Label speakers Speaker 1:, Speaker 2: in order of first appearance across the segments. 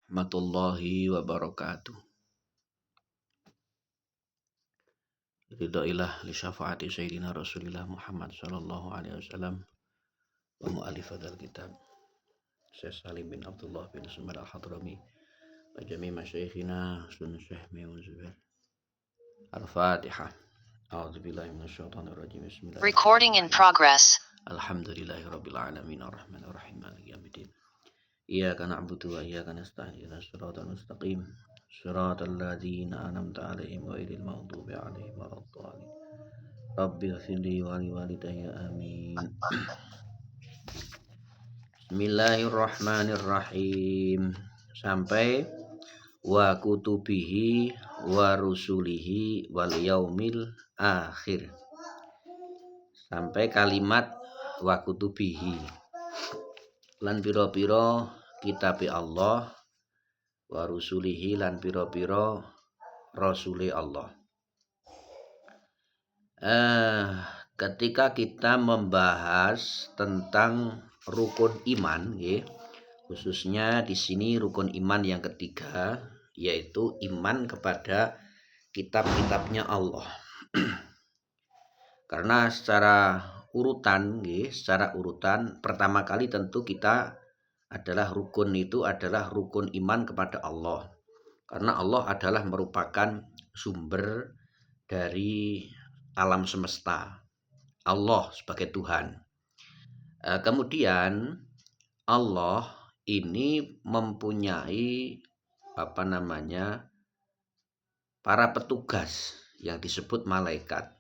Speaker 1: warahmatullahi wabarakatuh. Ridailah li syafaati Sayyidina Rasulillah Muhammad sallallahu alaihi wasallam wa mu'allif hadzal kitab Syekh Salim bin Abdullah bin Sumar al-Hadrami wa jami' masyayikhina Sunan Syekh Maimun Zubair. Al-Fatihah. A'udzu billahi minasyaitonir rajim. Bismillahirrahmanirrahim.
Speaker 2: Recording in progress.
Speaker 1: Alhamdulillahirabbil alamin arrahmanir rahim maliki yaumiddin. Iyyaka na'budu wa iyyaka nasta'in ihdinas siratal mustaqim siratal ladzina an'amta 'alaihim ghairil maghdubi 'alaihim waladdallin. Rabbighfirli wa liwalidayya amin. Bismillahirrahmanirrahim. Sampai wa kutubihi wa rusulihi wal yaumil akhir. Sampai kalimat wa kutubihi lan pira-pira kitabe Allah, wa rusulihi lan pira-pira rasule Allah. Ketika kita membahas tentang rukun iman, khususnya di sini rukun iman yang ketiga, yaitu iman kepada kitab-kitabnya Allah. Karena secara urutan, pertama kali tentu kita adalah rukun iman kepada Allah. Karena Allah adalah merupakan sumber dari alam semesta. Allah sebagai Tuhan. Kemudian Allah ini mempunyai para petugas yang disebut malaikat.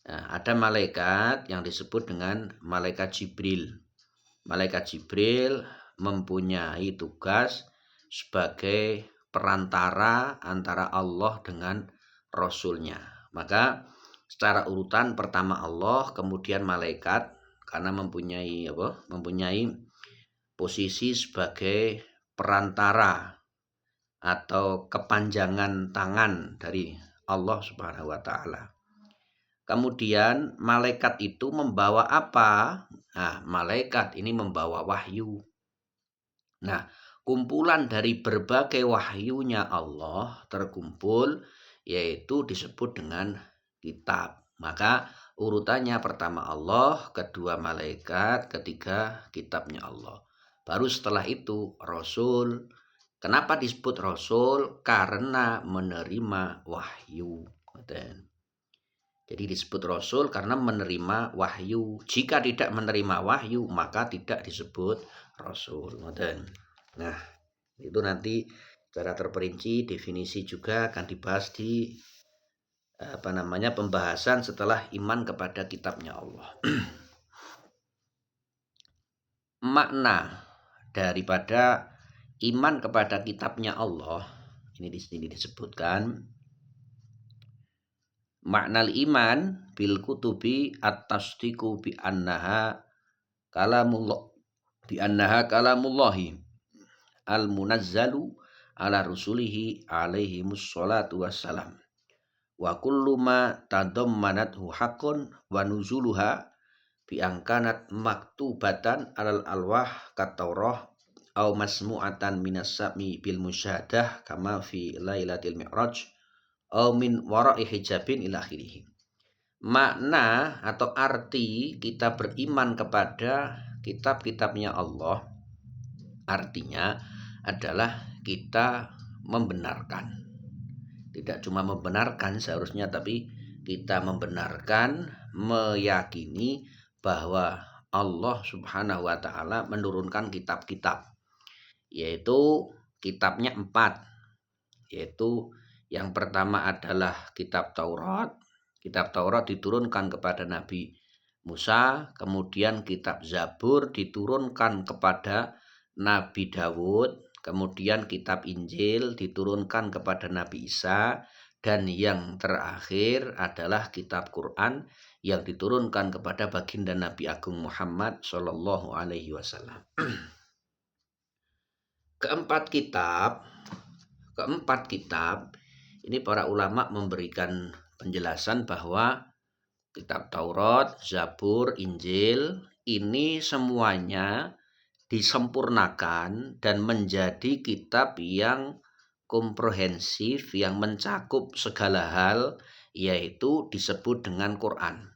Speaker 1: Ada malaikat yang disebut dengan malaikat Jibril. Malaikat Jibril mempunyai tugas sebagai perantara antara Allah dengan Rasulnya. Maka secara urutan pertama Allah, kemudian malaikat, karena mempunyai posisi sebagai perantara atau kepanjangan tangan dari Allah Subhanahu wa taala. Kemudian malaikat itu membawa apa? Nah, malaikat ini membawa wahyu. Nah, kumpulan dari berbagai wahyunya Allah terkumpul, yaitu disebut dengan kitab. Maka urutannya pertama Allah, kedua malaikat, ketiga kitabnya Allah. Baru setelah itu Rasul. Kenapa disebut Rasul? Karena menerima wahyu. Jadi disebut Rasul karena menerima wahyu. Jika tidak menerima wahyu, maka tidak disebut Rasul. Nah, itu nanti secara terperinci definisi juga akan dibahas di pembahasan setelah iman kepada kitabnya Allah. Makna daripada iman kepada kitabnya Allah ini di sini disebutkan. Makna iman bil kutubi at-tasdiqu bi annaha kalamullahi al-munazzalu ala rusulihi alaihimus salatu wassalam. Wa kullu ma tadammanathu haqqun wa nuzuluha bi angkanat maktubatan alal alwah kataurah au masmu'atan minas sami bil musyahadah kama fi lailatul mi'raj au min wara'i hijabin ila akhirih. Makna atau arti kita beriman kepada kitab-kitabnya Allah artinya adalah kita membenarkan. Tidak cuma membenarkan seharusnya, tapi kita membenarkan, meyakini bahwa Allah Subhanahu wa taala menurunkan kitab-kitab, yaitu kitabnya 4, yaitu yang pertama adalah kitab Taurat. Kitab Taurat diturunkan kepada Nabi Musa, kemudian kitab Zabur diturunkan kepada Nabi Dawud, kemudian kitab Injil diturunkan kepada Nabi Isa, dan yang terakhir adalah kitab Quran yang diturunkan kepada baginda Nabi Agung Muhammad sallallahu alaihi wasallam. Keempat kitab ini para ulama memberikan penjelasan bahwa kitab Taurat, Zabur, Injil ini semuanya disempurnakan dan menjadi kitab yang komprehensif, yang mencakup segala hal, yaitu disebut dengan Quran.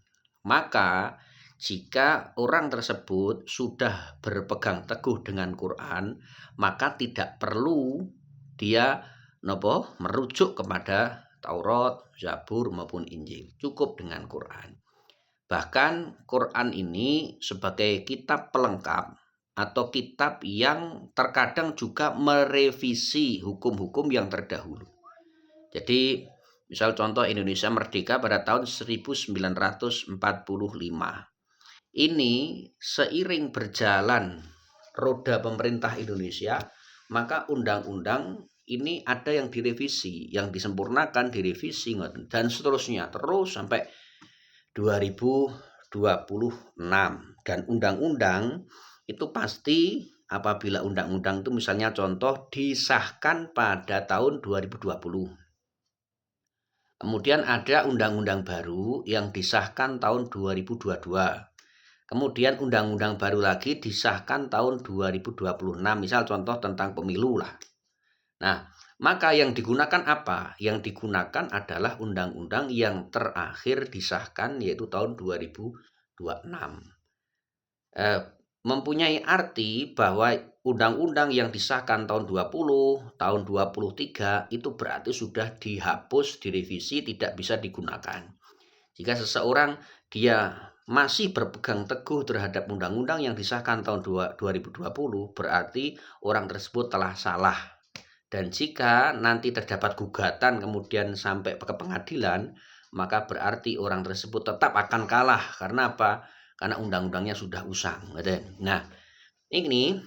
Speaker 1: Maka jika orang tersebut sudah berpegang teguh dengan Quran, maka tidak perlu dia merujuk kepada Taurat, Zabur maupun Injil. Cukup dengan Quran. Bahkan Quran ini sebagai kitab pelengkap atau kitab yang terkadang juga merevisi hukum-hukum yang terdahulu. Jadi misal contoh Indonesia merdeka pada tahun 1945. Ini seiring berjalan roda pemerintah Indonesia, maka undang-undang ini ada yang direvisi, yang disempurnakan, direvisi, dan seterusnya terus sampai 2026. Dan undang-undang itu pasti apabila undang-undang itu misalnya contoh disahkan pada tahun 2020. Kemudian ada undang-undang baru yang disahkan tahun 2022. Kemudian undang-undang baru lagi disahkan tahun 2026, misal contoh tentang pemilu lah. Nah, maka yang digunakan apa? Yang digunakan adalah undang-undang yang terakhir disahkan yaitu tahun 2026. Mempunyai arti bahwa undang-undang yang disahkan tahun 20, tahun 23 itu berarti sudah dihapus, direvisi, tidak bisa digunakan. Jika seseorang dia masih berpegang teguh terhadap undang-undang yang disahkan tahun 2020, berarti orang tersebut telah salah. Dan jika nanti terdapat gugatan kemudian sampai ke pengadilan, maka berarti orang tersebut tetap akan kalah. Karena apa? Karena undang-undangnya sudah usang. Nah, ini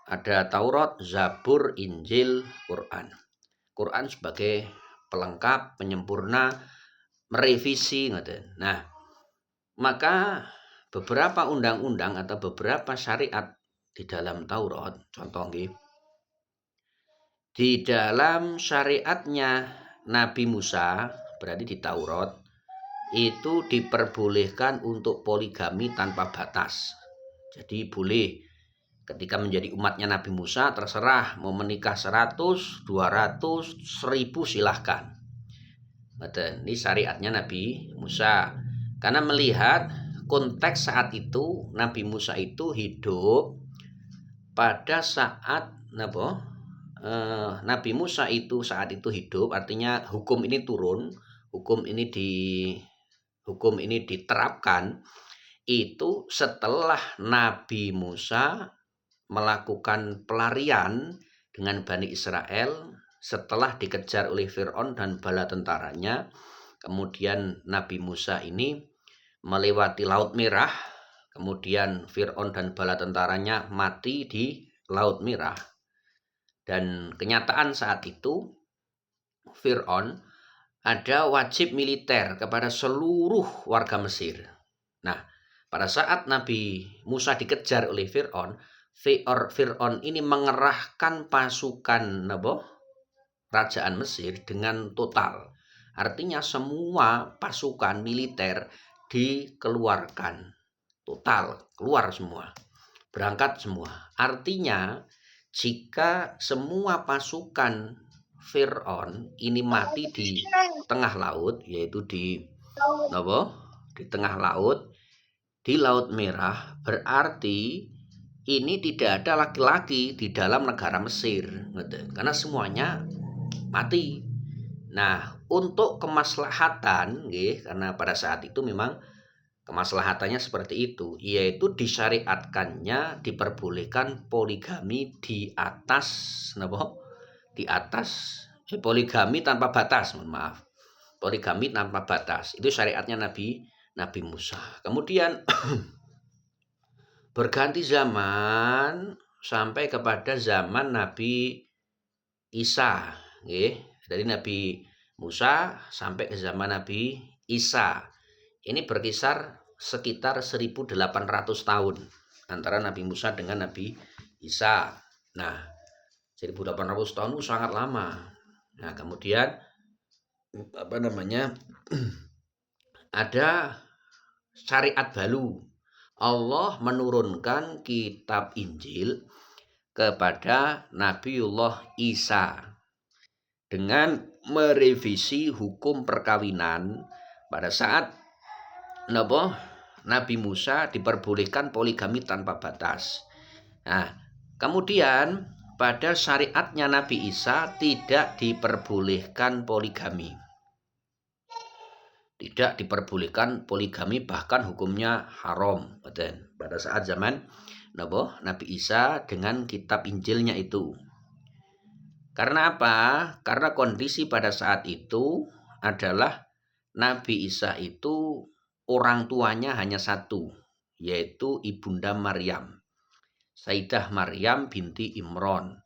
Speaker 1: ada Taurat, Zabur, Injil, Quran. Quran sebagai pelengkap, penyempurna, merevisi. Nah, maka beberapa undang-undang atau beberapa syariat di dalam Taurat, contoh di dalam syariatnya Nabi Musa, berarti di Taurat, itu diperbolehkan untuk poligami tanpa batas. Jadi boleh ketika menjadi umatnya Nabi Musa, terserah mau menikah 100, 200, 1000 silahkan. Ini syariatnya Nabi Musa. Karena melihat konteks saat itu Nabi Musa itu hidup pada saat Nabi Musa itu saat itu hidup, artinya hukum ini turun, hukum ini diterapkan itu setelah Nabi Musa melakukan pelarian dengan Bani Israel setelah dikejar oleh Fir'aun dan bala tentaranya. Kemudian Nabi Musa ini melewati Laut Merah, kemudian Fir'aun dan bala tentaranya mati di Laut Merah. Dan kenyataan saat itu Fir'aun ada wajib militer kepada seluruh warga Mesir. Nah, pada saat Nabi Musa dikejar oleh Fir'aun ini mengerahkan pasukan kerajaan Mesir dengan total. Artinya semua pasukan militer dikeluarkan. Total, keluar semua. Berangkat semua. Artinya jika semua pasukan Fir'aun ini mati di tengah laut, yaitu di tengah laut, di Laut Merah, berarti ini tidak ada laki-laki di dalam negara Mesir, karena semuanya mati. Nah, untuk kemaslahatan, karena pada saat itu memang kemaslahatannya seperti itu, yaitu disyariatkannya, diperbolehkan poligami di atas poligami tanpa batas, poligami tanpa batas. Itu syariatnya Nabi Musa. Kemudian berganti zaman sampai kepada zaman Nabi Isa, dari Nabi Musa sampai ke zaman Nabi Isa. Ini berkisar sekitar 1800 tahun antara Nabi Musa dengan Nabi Isa. Nah, 1800 tahun itu sangat lama. Nah, kemudian ada syariat baru Allah menurunkan kitab Injil kepada Nabiullah Isa dengan merevisi hukum perkawinan pada saat Nabi Musa diperbolehkan poligami tanpa batas. Nah, kemudian pada syariatnya Nabi Isa tidak diperbolehkan poligami. Tidak diperbolehkan poligami, bahkan hukumnya haram pada saat zaman Nabi Isa dengan kitab Injilnya itu. Karena apa? Karena kondisi pada saat itu adalah Nabi Isa itu orang tuanya hanya satu, yaitu Ibunda Maryam, Sayyidah Maryam binti Imron.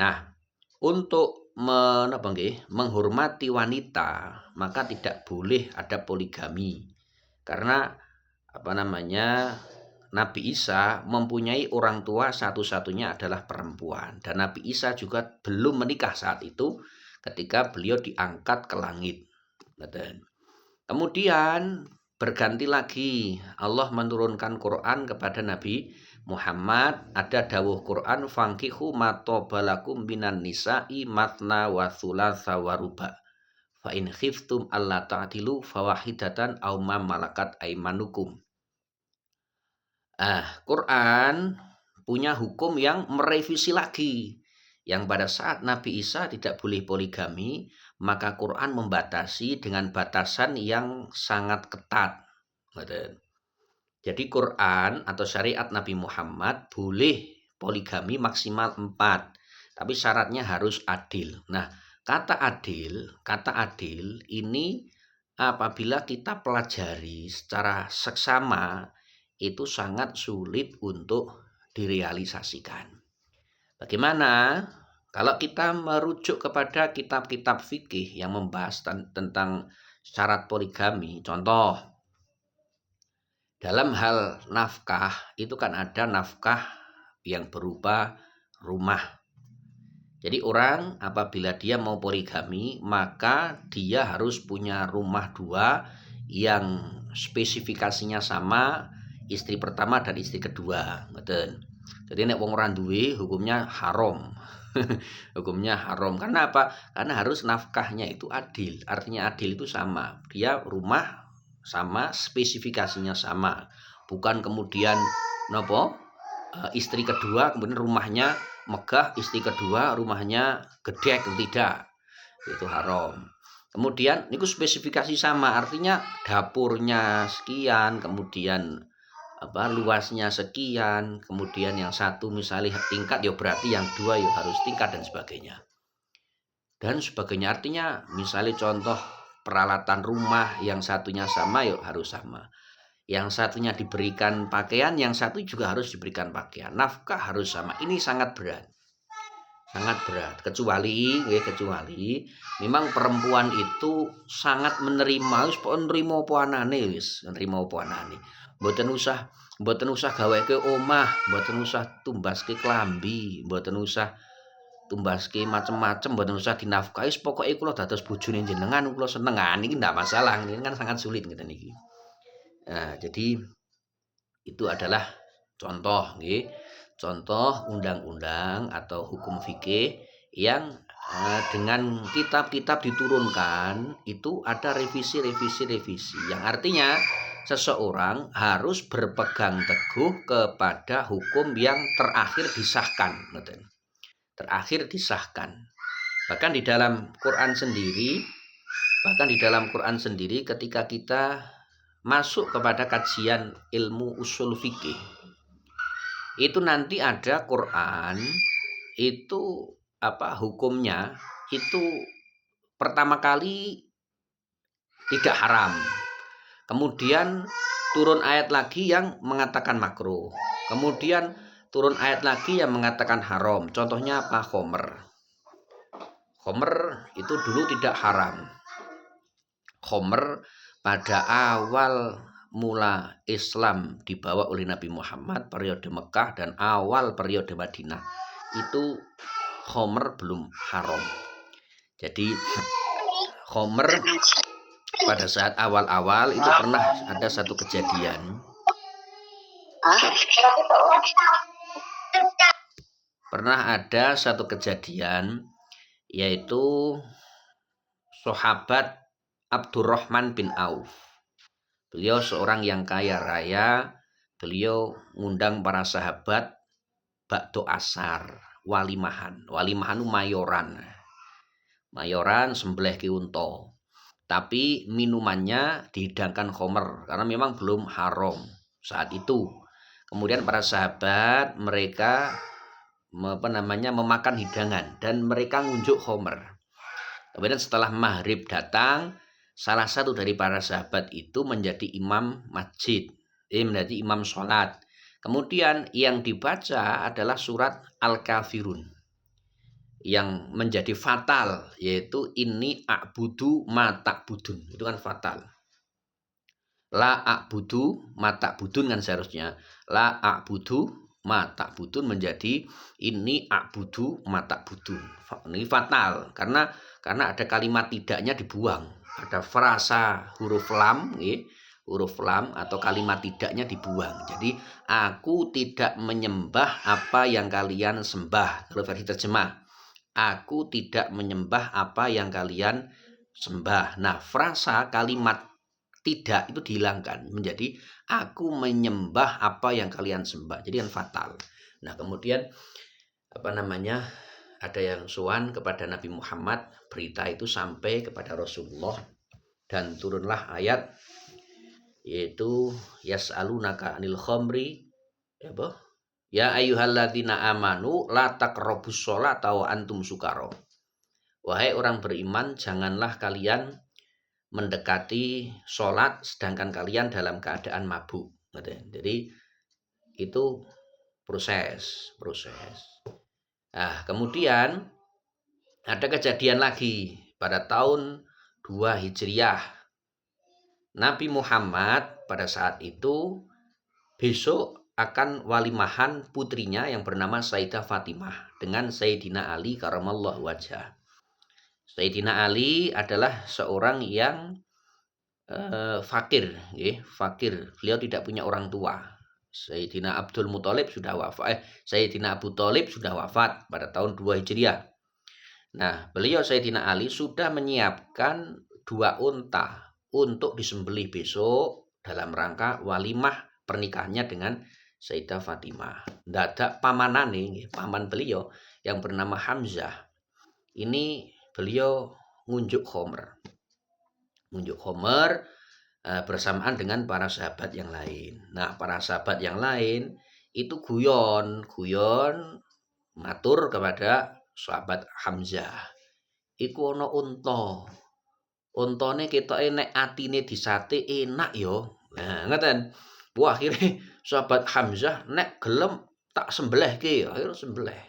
Speaker 1: Nah, untuk menghormati wanita, maka tidak boleh ada poligami. Karena Nabi Isa mempunyai orang tua satu-satunya adalah perempuan, dan Nabi Isa juga belum menikah saat itu ketika beliau diangkat ke langit. Kemudian berganti lagi, Allah menurunkan Quran kepada Nabi Muhammad. Ada dawuh Quran, fankihu matobalakum minan nisa'i matna wa thulatha wa ruba fa in khiftum alla ta'dilu fawahidatan aw ma malakat aimanukum. Quran punya hukum yang merevisi lagi, yang pada saat Nabi Isa tidak boleh poligami, maka Quran membatasi dengan batasan yang sangat ketat. Jadi Quran atau syariat Nabi Muhammad boleh poligami maksimal 4, tapi syaratnya harus adil. Nah, kata adil ini apabila kita pelajari secara seksama itu sangat sulit untuk direalisasikan. Bagaimana? Kalau kita merujuk kepada kitab-kitab fikih yang membahas tentang syarat poligami, contoh dalam hal nafkah itu kan ada nafkah yang berupa rumah. Jadi orang apabila dia mau poligami, maka dia harus punya rumah 2 yang spesifikasinya sama, istri pertama dan istri kedua. Betul. Jadi nek wong ora duwe hukumnya haram. Hukumnya haram. Karena apa? Karena harus nafkahnya itu adil. Artinya adil itu sama. Dia rumah sama, spesifikasinya sama. Bukan kemudian istri kedua kemudian rumahnya megah, istri kedua rumahnya gede, tidak. Itu haram. Kemudian itu spesifikasi sama, artinya dapurnya sekian, kemudian luasnya sekian, kemudian yang satu misalnya tingkat, ya berarti yang 2 ya harus tingkat dan sebagainya. Artinya misalnya contoh peralatan rumah, yang satunya sama ya harus sama. Yang satunya diberikan pakaian, yang satu juga harus diberikan pakaian. Nafkah harus sama. Ini sangat berat. Sangat berat. Kecuali memang perempuan itu sangat menerima, nerima apa anane. Mboten usah gaweke omah, mboten usah tumbaske klambi, mboten usah tumbaske macem-macem, mboten usah dinafkahi, pokoke kula dados bojone jenengan kula seneng. Niki ndak masalah, ini kan sangat sulit ngeten niki. Nah, jadi itu adalah contoh nggih. Contoh undang-undang atau hukum fikih yang dengan kitab-kitab diturunkan itu ada revisi yang artinya seseorang harus berpegang teguh kepada hukum yang terakhir disahkan. Bahkan di dalam Quran sendiri ketika kita masuk kepada kajian ilmu usul fikih, itu nanti ada Quran itu hukumnya itu pertama kali tidak haram, kemudian turun ayat lagi yang mengatakan makruh, kemudian turun ayat lagi yang mengatakan haram. Contohnya apa? Khomer itu dulu tidak haram. Khomer pada awal mula Islam dibawa oleh Nabi Muhammad periode Mekah dan awal periode Madinah itu khomer belum haram. Jadi khomer pada saat awal-awal itu pernah ada satu kejadian Pernah ada satu kejadian, yaitu sahabat Abdurrahman bin Auf. Beliau seorang yang kaya raya. Beliau ngundang para sahabat bakdo asar, walimahan. Walimahan itu mayoran. Mayoran sembelih ki unta. Tapi minumannya dihidangkan khomer karena memang belum haram saat itu. Kemudian para sahabat mereka memakan hidangan dan mereka ngunjuk khomer. Kemudian setelah maghrib datang, salah satu dari para sahabat itu menjadi imam masjid, menjadi imam sholat. Kemudian yang dibaca adalah surat Al-Kafirun yang menjadi fatal, yaitu ini a'budu ma ta'budun. Itu kan fatal. La a'budu ma ta'budun kan seharusnya. La a'budu ma ta'budun menjadi ini a'budu ma ta'budun. Ini fatal karena ada kalimat tidaknya dibuang. Ada frasa huruf lam, huruf lam atau kalimat tidaknya dibuang. Jadi aku tidak menyembah apa yang kalian sembah. Kalau versi terjemah, aku tidak menyembah apa yang kalian sembah. Nah, frasa kalimat tidak itu dihilangkan menjadi aku menyembah apa yang kalian sembah. Jadi kan fatal. Nah, kemudian ada yang sowan kepada Nabi Muhammad, berita itu sampai kepada Rasulullah dan turunlah ayat, yaitu yas'alunaka 'anil khamri, ya ayyuhalladzina amanu la taqrabus sholata wa antum sukara. Wahai orang beriman, janganlah kalian mendekati sholat sedangkan kalian dalam keadaan mabuk. Jadi itu proses. Nah, kemudian ada kejadian lagi pada tahun 2 Hijriah. Nabi Muhammad pada saat itu besok akan walimahan putrinya yang bernama Sayyidah Fatimah dengan Sayyidina Ali karamallahu wajhah. Sayyidina Ali adalah seorang yang fakir. Beliau tidak punya orang tua. Sayyidina Abdul Muthalib sudah wafat. Sayyidina Abu Thalib sudah wafat pada tahun 2 Hijriah. Nah, beliau Sayyidina Ali sudah menyiapkan 2 unta untuk disembelih besok dalam rangka walimah pernikahannya dengan Sayyidah Fatimah. Dadak paman beliau yang bernama Hamzah. Ini beliau ngunjuk khomer bersamaan dengan para sahabat yang lain. Nah, para sahabat yang lain itu guyon matur kepada sahabat Hamzah. Iku ana unta. Untane ketoke nek atine disate enak yo. Nah, ngoten. Wah, akhirnya sahabat Hamzah nek gelem tak sembelihke, akhirnya sembelih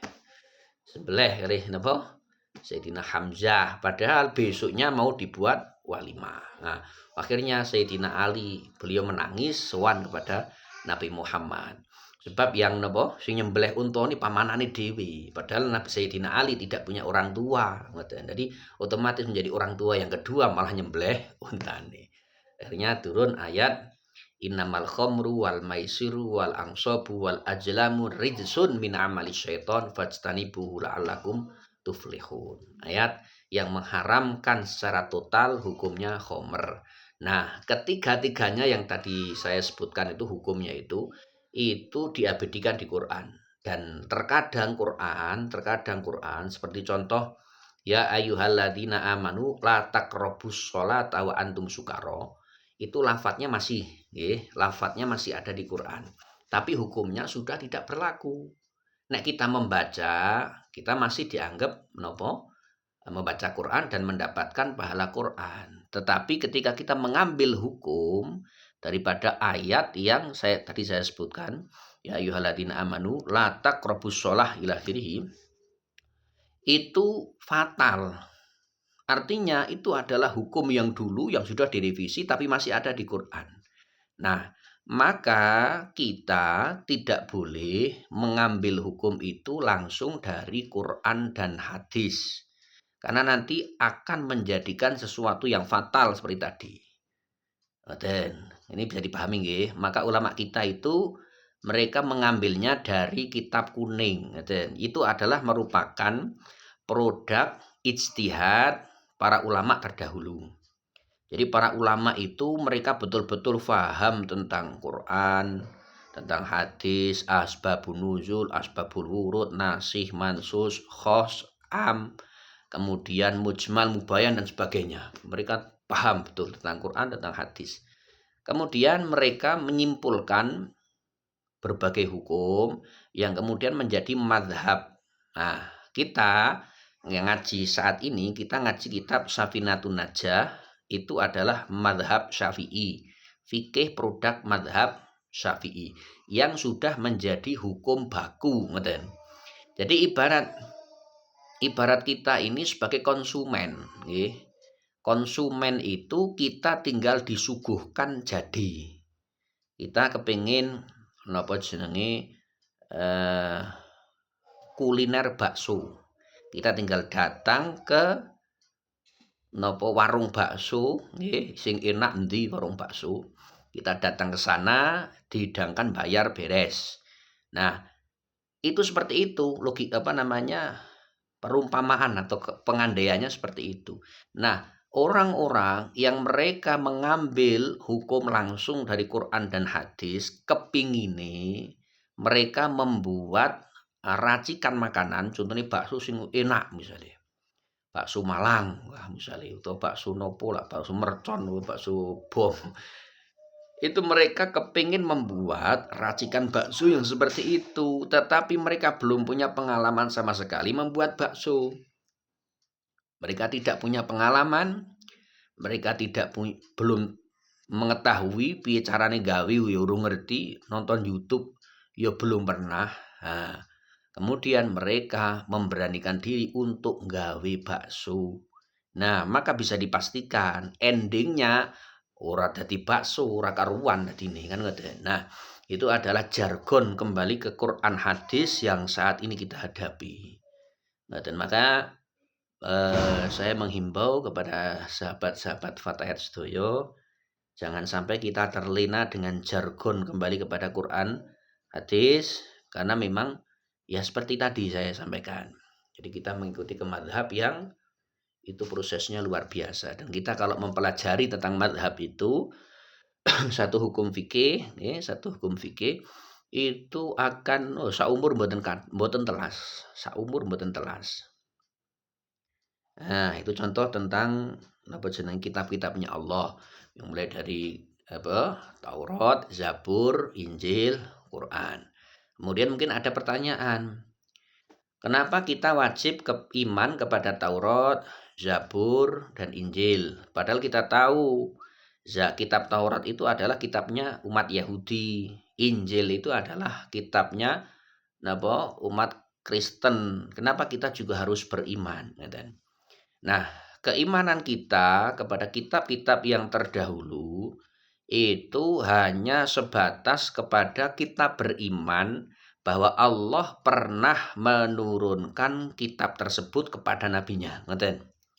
Speaker 1: kali napa? Sayyidina Hamzah, padahal besoknya mau dibuat walimah. Nah, akhirnya Sayyidina Ali beliau menangis sowan kepada Nabi Muhammad. Sebab yang sing nyembelih unta ini pamanane dhewe, padahal Nabi Sayyidina Ali tidak punya orang tua. Jadi otomatis menjadi orang tua yang kedua malah nyembelih untane. Akhirnya turun ayat innamal khamru wal maisiru wal ansabu wal ajlamu rijsun min amali syaiton fajtanibuhu la'allakum tuflihun. Ayat yang mengharamkan secara total hukumnya khomer. Nah, ketiga-tiganya yang tadi saya sebutkan itu hukumnya itu diabadikan di Quran. Dan terkadang Quran seperti contoh ya ayyuhalladzina amanu la taqrabus sholata wa antum sukara. Itu lafadznya masih ada di Quran. Tapi hukumnya sudah tidak berlaku. Nek kita membaca, kita masih dianggap membaca Quran dan mendapatkan pahala Quran. Tetapi ketika kita mengambil hukum daripada ayat yang tadi saya sebutkan, ya ayyuhalladzina amanu la taqrabus shalah ila akhirih, itu fatal. Artinya itu adalah hukum yang dulu yang sudah direvisi tapi masih ada di Quran. Nah, maka kita tidak boleh mengambil hukum itu langsung dari Quran dan hadis. Karena nanti akan menjadikan sesuatu yang fatal seperti tadi. Dan ini bisa dipahami nggih. Maka ulama kita itu mereka mengambilnya dari kitab kuning. Itu adalah merupakan produk ijtihad para ulama terdahulu. Jadi para ulama itu mereka betul-betul faham tentang Quran, tentang hadis, asbabun nuzul, asbabul wurud, nasih, mansus, khos, am, kemudian mujmal, mubayan dan sebagainya. Mereka paham betul tentang Quran, tentang hadis. Kemudian mereka menyimpulkan berbagai hukum yang kemudian menjadi madhab. Nah, kita yang ngaji saat ini, kita ngaji kitab Safinatun Najah, itu adalah madhab Syafi'i. Fikih produk madhab Syafi'i yang sudah menjadi hukum baku. Jadi ibarat kita ini sebagai konsumen. Konsumen itu kita tinggal disuguhkan jadi. Kita kepingin napa jenenge kuliner bakso. Kita tinggal datang ke warung bakso, sing enak endi warung bakso. Kita datang ke sana, dihidangkan, bayar, beres. Nah, itu seperti itu perumpamaan atau pengandaiannya seperti itu. Nah, orang-orang yang mereka mengambil hukum langsung dari Quran dan hadis, kepingine mereka membuat racikan makanan, contohnya bakso sing enak misalnya. Bakso Malang, wah misalnya, atau bakso nopo lah, bakso mercon, bakso bom. Itu mereka kepingin membuat racikan bakso yang seperti itu, tetapi mereka belum punya pengalaman sama sekali membuat bakso. Mereka tidak punya pengalaman, mereka belum mengetahui piye carane gawe, ya urung ngerti, nonton YouTube ya belum pernah. Nah, kemudian mereka memberanikan diri untuk gawe bakso. Nah, maka bisa dipastikan endingnya ora dadi bakso, ora karuan dadine kan ngoten. Nah, itu adalah jargon kembali ke Quran hadis yang saat ini kita hadapi. Dan maka saya menghimbau kepada sahabat-sahabat Fatayat Sedoyo, jangan sampai kita terlena dengan jargon kembali kepada Quran hadis, karena memang ya seperti tadi saya sampaikan. Jadi kita mengikuti ke madhab yang itu prosesnya luar biasa, dan kita kalau mempelajari tentang madhab itu satu hukum fikih itu akan saumur mboten telas. Nah, itu contoh tentang kitab-kitabnya Allah yang mulai dari Taurat, Zabur, Injil, Quran. Kemudian mungkin ada pertanyaan, kenapa kita wajib iman kepada Taurat, Zabur, dan Injil? Padahal kita tahu kitab Taurat itu adalah kitabnya umat Yahudi. Injil itu adalah kitabnya umat Kristen. Kenapa kita juga harus beriman? Nah, keimanan kita kepada kitab-kitab yang terdahulu itu hanya sebatas kepada kita beriman bahwa Allah pernah menurunkan kitab tersebut kepada nabinya.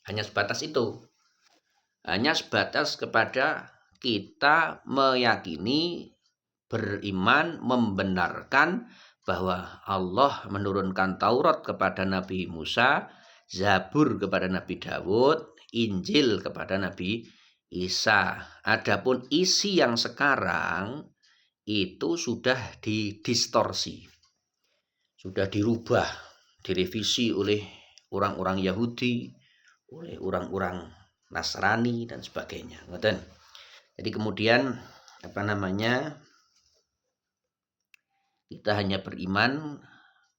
Speaker 1: Hanya sebatas itu. Hanya sebatas kepada kita meyakini, beriman, membenarkan bahwa Allah menurunkan Taurat kepada Nabi Musa, Zabur kepada Nabi Dawud, Injil kepada Nabi Isa. Adapun isi yang sekarang itu sudah didistorsi, sudah dirubah, direvisi oleh orang-orang Yahudi, oleh orang-orang Nasrani dan sebagainya. Jadi kemudian kita hanya beriman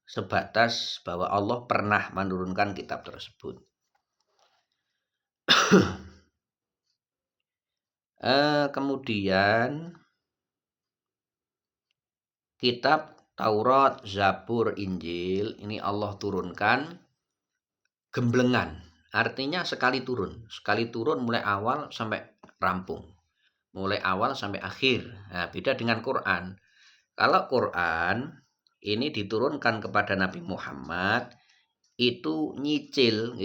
Speaker 1: sebatas bahwa Allah pernah menurunkan kitab tersebut. Kemudian kitab Taurat, Zabur, Injil ini Allah turunkan gemblengan. Artinya sekali turun mulai awal sampai rampung. Mulai awal sampai akhir. Nah, beda dengan Quran. Kalau Quran ini diturunkan kepada Nabi Muhammad itu nyicil.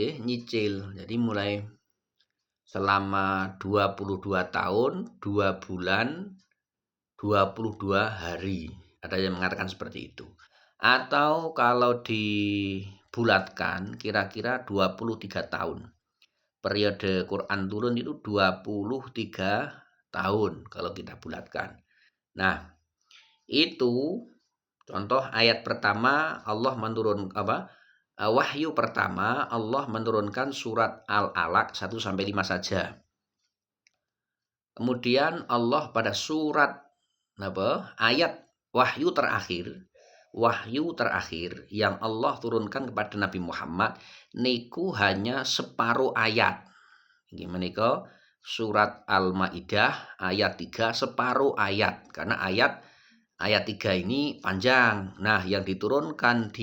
Speaker 1: Jadi mulai selama 22 tahun, 2 bulan, 22 hari. Ada yang mengatakan seperti itu. Atau kalau dibulatkan kira-kira 23 tahun. Periode Quran turun itu 23 tahun kalau kita bulatkan. Nah, itu contoh ayat pertama Allah wahyu pertama Allah menurunkan surat Al-Alaq 1 sampai 5 saja. Kemudian Allah pada surat ayat wahyu terakhir yang Allah turunkan kepada Nabi Muhammad niku hanya separuh ayat. Gimana kok? Surat Al-Maidah ayat 3 separuh ayat, karena ayat 3 ini panjang. Nah, yang diturunkan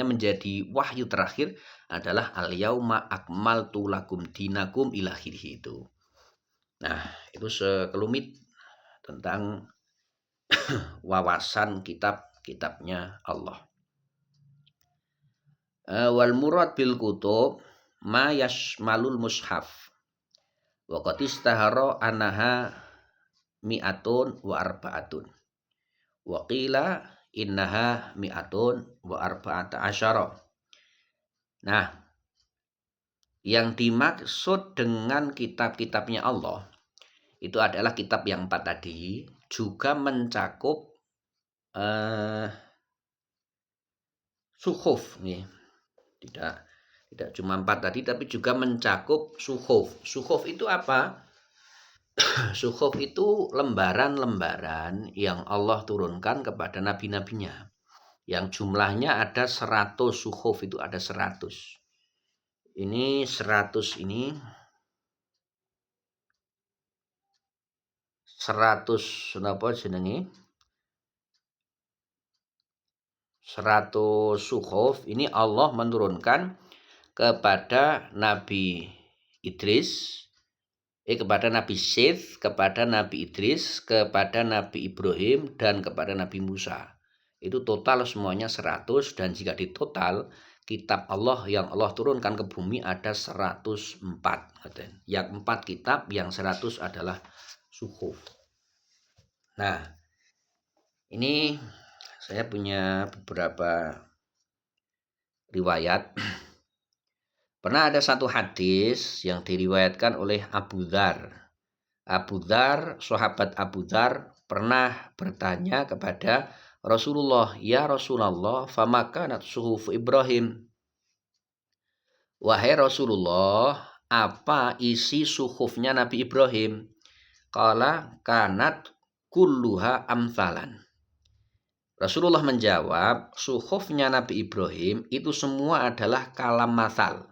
Speaker 1: menjadi wahyu terakhir adalah al-yauma akmaltu lakum dinakum ila akhirih itu. Nah, itu sekelumit tentang wawasan kitabnya Allah. Wal murad bil kutub ma yashmalul mushaf. Wa qad istahara annaha mi'atun wa arba'atun. Wa qila innaha mi'atun wa arba'ata asyara. Nah, yang dimaksud dengan kitab-kitabnya Allah itu adalah kitab yang 4 tadi, juga mencakup suhuf nih. Tidak cuma 4 tadi tapi juga mencakup suhuf. Suhuf itu apa? Suhuf itu lembaran-lembaran yang Allah turunkan kepada nabi-nabinya. Yang jumlahnya ada 100 suhuf, itu ada 100. Ini 100 ini 100 napa jenenge? 100 suhuf ini Allah menurunkan kepada Nabi Idris, kepada Nabi Syed, kepada Nabi Idris, kepada Nabi Ibrahim, dan kepada Nabi Musa. Itu total semuanya 100, dan jika ditotal kitab Allah yang Allah turunkan ke bumi ada 104. Yang 4 kitab, yang 100 adalah suhuf. Nah, ini saya punya beberapa riwayat. Pernah ada satu hadis yang diriwayatkan oleh Abu Dzar. Abu Dzar, sahabat Abu Dzar pernah bertanya kepada Rasulullah, "Ya Rasulullah, famakanat suhuf Ibrahim?" Wahai Rasulullah, apa isi suhufnya Nabi Ibrahim? Qala kanat kulluha amsalan. Rasulullah menjawab, suhufnya Nabi Ibrahim itu semua adalah kalam masal.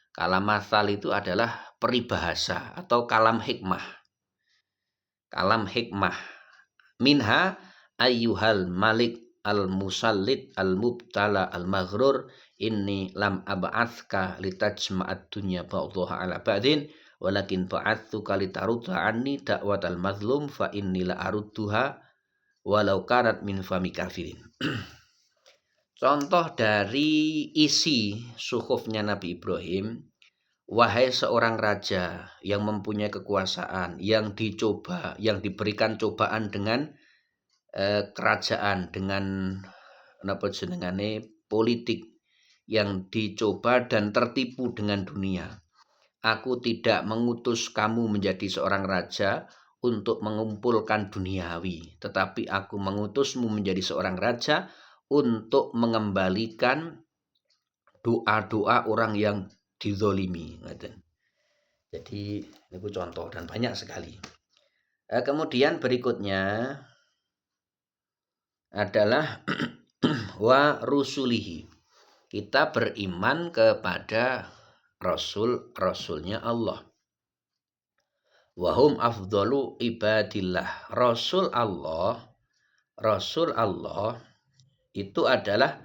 Speaker 1: Kalam masal itu adalah peribahasa atau kalam hikmah. Kalam hikmah. Minha ayyuhal malik al-musallid al-mubtala al-maghrur inni lam ab'athka litajma'ad dunya ba'daha ala ba'din walakin ba'athuka litarudda anni da'watal mazlum fa inni la arudduha walau kanat min fami kafirin. Contoh dari isi suhufnya Nabi Ibrahim, wahai seorang raja yang mempunyai kekuasaan, yang diberikan cobaan dengan kerajaan, dengan politik, yang dicoba dan tertipu dengan dunia. Aku tidak mengutus kamu menjadi seorang raja untuk mengumpulkan duniawi, tetapi aku mengutusmu menjadi seorang raja untuk mengembalikan doa-doa orang yang dizolimi. Jadi ini contoh dan banyak sekali. Kemudian berikutnya adalah wa rusulihi. Kita beriman kepada rasulnya Allah. Wahum afdalu ibadillah. Rasul Allah itu adalah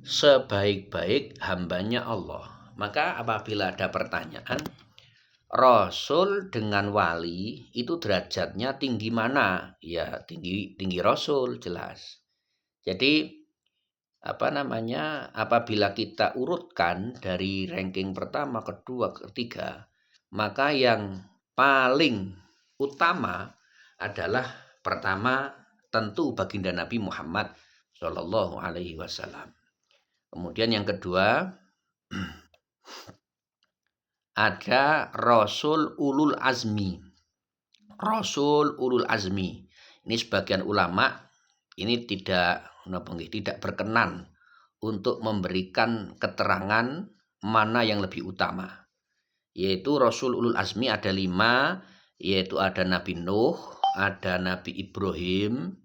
Speaker 1: sebaik-baik hambanya Allah. Maka apabila ada pertanyaan, Rasul dengan wali itu derajatnya tinggi mana? Ya tinggi Rasul, jelas. Jadi apabila kita urutkan dari ranking pertama, kedua, ketiga, maka yang paling utama adalah pertama tentu baginda Nabi Muhammad Shallallahu Alaihi Wasallam. Kemudian yang kedua, ada Rasul Ulul Azmi. Rasul Ulul Azmi. Ini sebagian ulama ini tidak berkenan untuk memberikan keterangan mana yang lebih utama. Yaitu Rasul Ulul Azmi ada 5, yaitu ada Nabi Nuh, ada Nabi Ibrahim,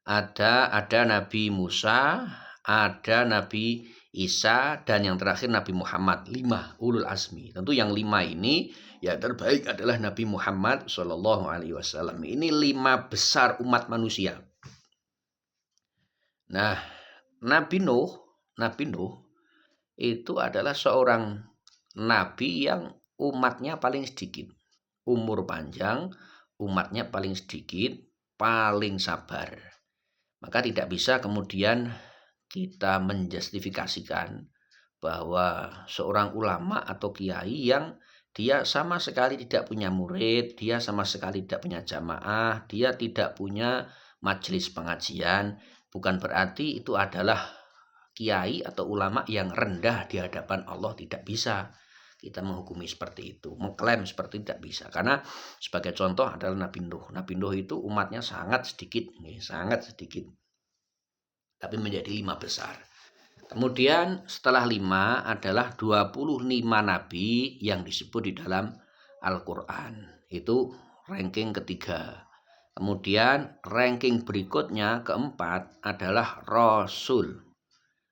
Speaker 1: ada Nabi Musa, ada Nabi Isa, dan yang terakhir Nabi Muhammad. 5 Ulul Azmi. Tentu yang 5 ini yang terbaik adalah Nabi Muhammad Shallallahu Alaihi Wasallam. Ini 5 besar umat manusia. Nah, Nabi Nuh itu adalah seorang nabi yang umatnya paling sedikit, umur panjang, umatnya paling sedikit, paling sabar. Maka tidak bisa kemudian kita menjustifikasikan bahwa seorang ulama atau kiai yang dia sama sekali tidak punya murid, dia sama sekali tidak punya jamaah, dia tidak punya majelis pengajian, bukan berarti itu adalah kiai atau ulama yang rendah di hadapan Allah. Tidak bisa kita menghukumi seperti itu, mengklaim seperti itu tidak bisa. Karena sebagai contoh adalah Nabi Nuh. Nabi Nuh itu umatnya sangat sedikit, tapi menjadi 5 besar. Kemudian setelah 5 adalah 25 nabi yang disebut di dalam Al-Quran. Itu ranking ketiga. Kemudian ranking berikutnya keempat adalah Rasul.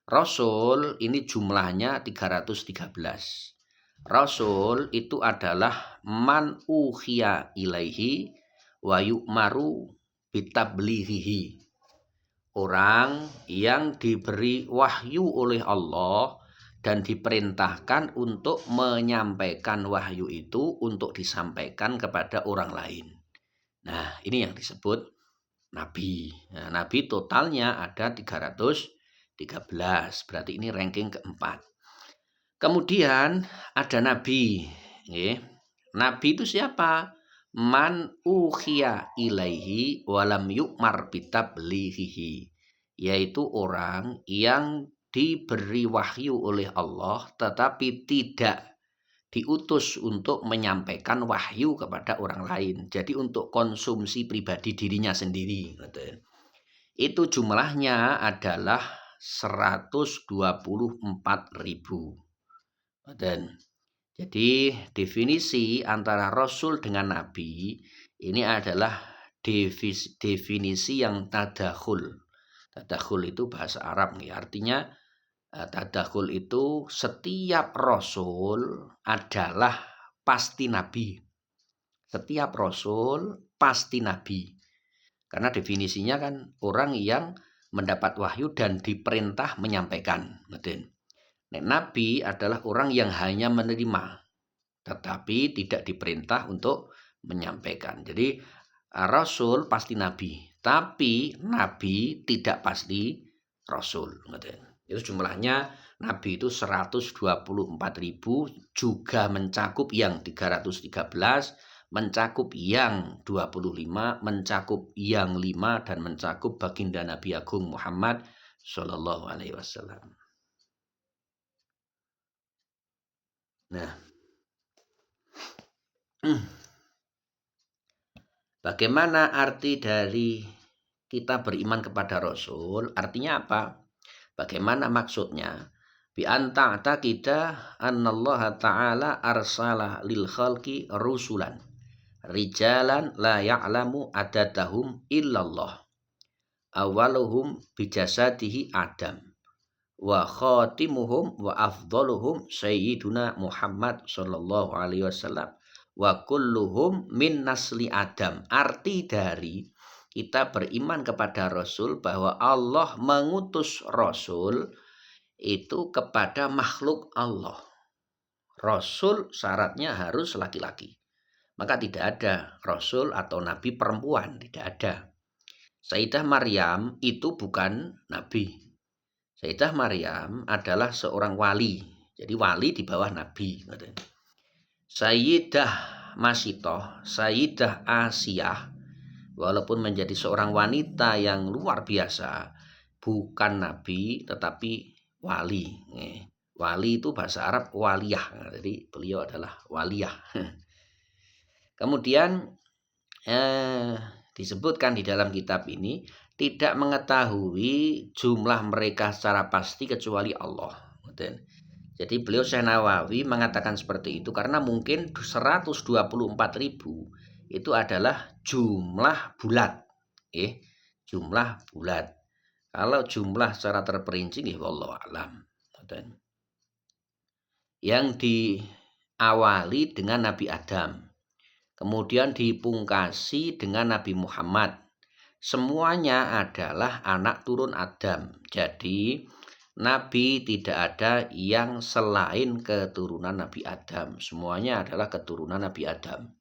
Speaker 1: Rasul ini jumlahnya 313. Rasul itu adalah man uhiya ilaihi wa yu'maru bitablighihi. Orang yang diberi wahyu oleh Allah dan diperintahkan untuk menyampaikan wahyu itu untuk disampaikan kepada orang lain. Nah, ini yang disebut nabi. Nah, nabi totalnya ada 313. Berarti ini ranking keempat. Kemudian ada nabi. Nabi itu siapa? Man uhiya ilaihi walam yu'mar bitablighihi, yaitu orang yang diberi wahyu oleh Allah tetapi tidak diutus untuk menyampaikan wahyu kepada orang lain. Jadi untuk konsumsi pribadi dirinya sendiri. Itu jumlahnya adalah 124.000. Dan jadi definisi antara Rasul dengan Nabi ini adalah definisi yang tadakhul. Tadakhul itu bahasa Arab nih. Artinya tadakhul itu setiap Rasul adalah pasti Nabi. Setiap Rasul pasti Nabi. Karena definisinya kan orang yang mendapat wahyu dan diperintah menyampaikan. Nabi adalah orang yang hanya menerima, tetapi tidak diperintah untuk menyampaikan. Jadi Rasul pasti Nabi, tapi Nabi tidak pasti Rasul. Itu jumlahnya Nabi itu 124.000, juga mencakup yang 313, mencakup yang 25, mencakup yang 5, dan mencakup baginda Nabi Agung Muhammad Shallallahu Alaihi Wasallam. Nah, bagaimana arti dari kita beriman kepada Rasul? Artinya apa? Bagaimana maksudnya? Bi anta kita annallaha ta'ala arsala lil khalqi rusulan rijalan la ya'lamu adadahum illallah. Awaluhum bijasadihi Adam. Wa khatimuhum wa afdaluhum sayyiduna Muhammad sallallahu alaihi wasallam wa kulluhum min nasli Adam. Arti dari kita beriman kepada Rasul bahwa Allah mengutus Rasul itu kepada makhluk Allah. Rasul syaratnya harus laki-laki. Maka tidak ada Rasul atau Nabi perempuan, tidak ada. Sayyidah Maryam itu bukan Nabi. Sayyidah Maryam adalah seorang wali. Jadi wali di bawah Nabi. Sayyidah Masitoh, Sayyidah Asiyah, walaupun menjadi seorang wanita yang luar biasa, bukan nabi tetapi wali. Wali itu bahasa Arab waliyah, jadi beliau adalah waliyah. Kemudian disebutkan di dalam kitab ini tidak mengetahui jumlah mereka secara pasti kecuali Allah. Jadi beliau Syekh Nawawi mengatakan seperti itu karena mungkin 124.000 itu adalah jumlah bulat. Jumlah bulat. Kalau jumlah secara terperinci wallahu alam. Yang diawali dengan Nabi Adam. Kemudian dipungkasi dengan Nabi Muhammad. Semuanya adalah anak turun Adam. Jadi Nabi tidak ada yang selain keturunan Nabi Adam. Semuanya adalah keturunan Nabi Adam.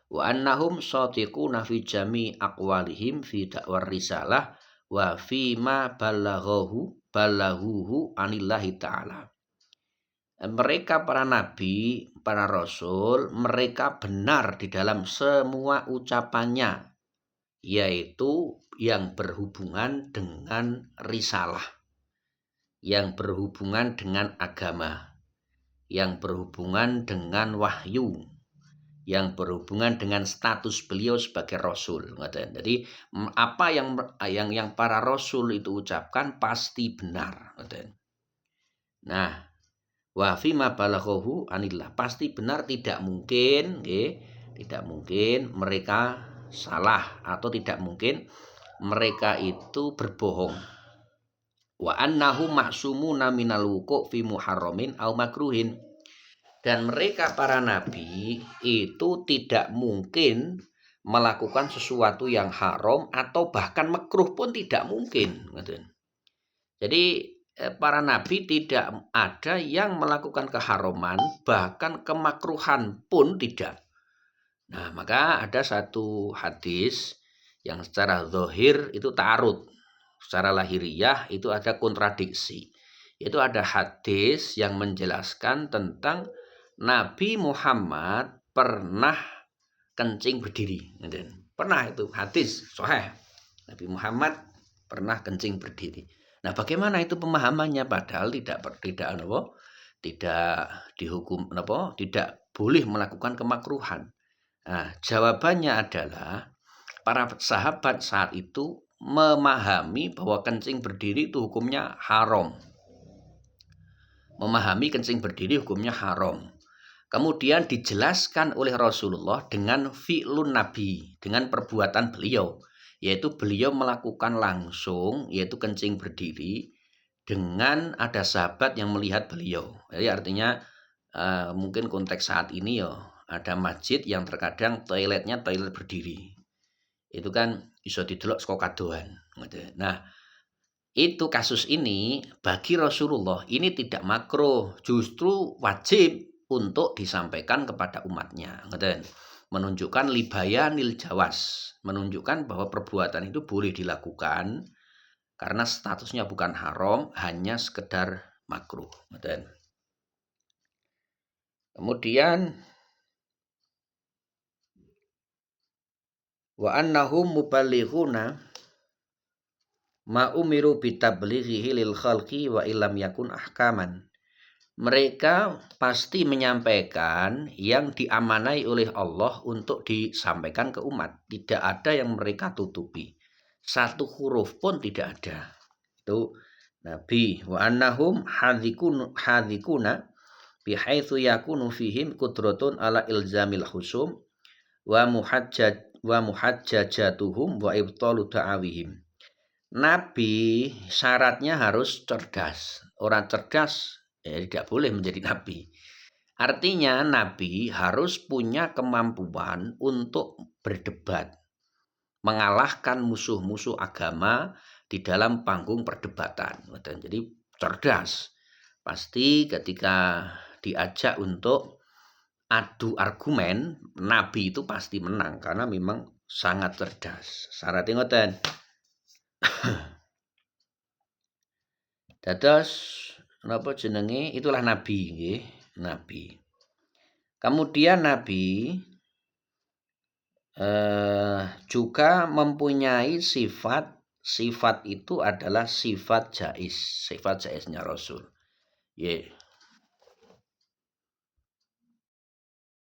Speaker 1: Wa annahum shadiquna fi jami aqwalihim fi da'war risalah wa fi ma balaghuhu anillahi ta'ala. Mereka para nabi, para rasul, mereka benar di dalam semua ucapannya, yaitu yang berhubungan dengan risalah, yang berhubungan dengan agama, yang berhubungan dengan wahyu, yang berhubungan dengan status beliau sebagai rasul. Jadi apa yang para rasul itu ucapkan pasti benar. Nah, wa fima balaghahu anillah, pasti benar, tidak mungkin mereka salah atau tidak mungkin mereka itu berbohong. Wa annahu ma'sumuna minal wuqu' fi muharramin aw makruhin, dan mereka para nabi itu tidak mungkin melakukan sesuatu yang haram atau bahkan makruh pun tidak mungkin. Jadi para nabi tidak ada yang melakukan keharaman, bahkan kemakruhan pun tidak. Nah, maka ada satu hadis yang secara zahir itu ta'arud, secara lahiriah itu ada kontradiksi. Itu ada hadis yang menjelaskan tentang Nabi Muhammad pernah kencing berdiri. Pernah, itu hadis sahih. Nabi Muhammad pernah kencing berdiri. Nah, bagaimana itu pemahamannya? Padahal tidak dihukum tidak boleh melakukan kemakruhan. Nah, jawabannya adalah para sahabat saat itu memahami bahwa kencing berdiri itu hukumnya haram. Memahami kencing berdiri hukumnya haram. Kemudian dijelaskan oleh Rasulullah dengan fi'lun Nabi, dengan perbuatan beliau, yaitu beliau melakukan langsung, yaitu kencing berdiri, dengan ada sahabat yang melihat beliau. Jadi artinya mungkin konteks saat ini ada masjid yang terkadang toiletnya toilet berdiri. Itu kan iso didelok saka kadohan. Nah, itu kasus ini bagi Rasulullah ini tidak makruh, justru wajib untuk disampaikan kepada umatnya. Menunjukkan libayanil jawas, menunjukkan bahwa perbuatan itu boleh dilakukan karena statusnya bukan haram, hanya sekedar makruh. Kemudian wa annahum muballighuna ma umiru bitablighihi lil khalqi wa illam yakun ahkaman. Mereka pasti menyampaikan yang diamanai oleh Allah untuk disampaikan ke umat. Tidak ada yang mereka tutupi. Satu huruf pun tidak ada. Itu Nabi wa annahum hadhikuna bihaitsu yakunu fihim qudratun ala ilzamil husum wa muhajjajatuhum wa ibtalu da'awihim. Nabi syaratnya harus cerdas. Orang cerdas tidak boleh menjadi nabi. Artinya nabi harus punya kemampuan untuk berdebat, mengalahkan musuh-musuh agama di dalam panggung perdebatan. Jadi cerdas. Pasti ketika diajak untuk adu argumen, nabi itu pasti menang karena memang sangat cerdas. Syaratnya ngoten. Dados napa jenenge, itulah nabi nggih, nabi. Kemudian nabi juga mempunyai sifat itu adalah sifat jaisnya Rasul. Ya,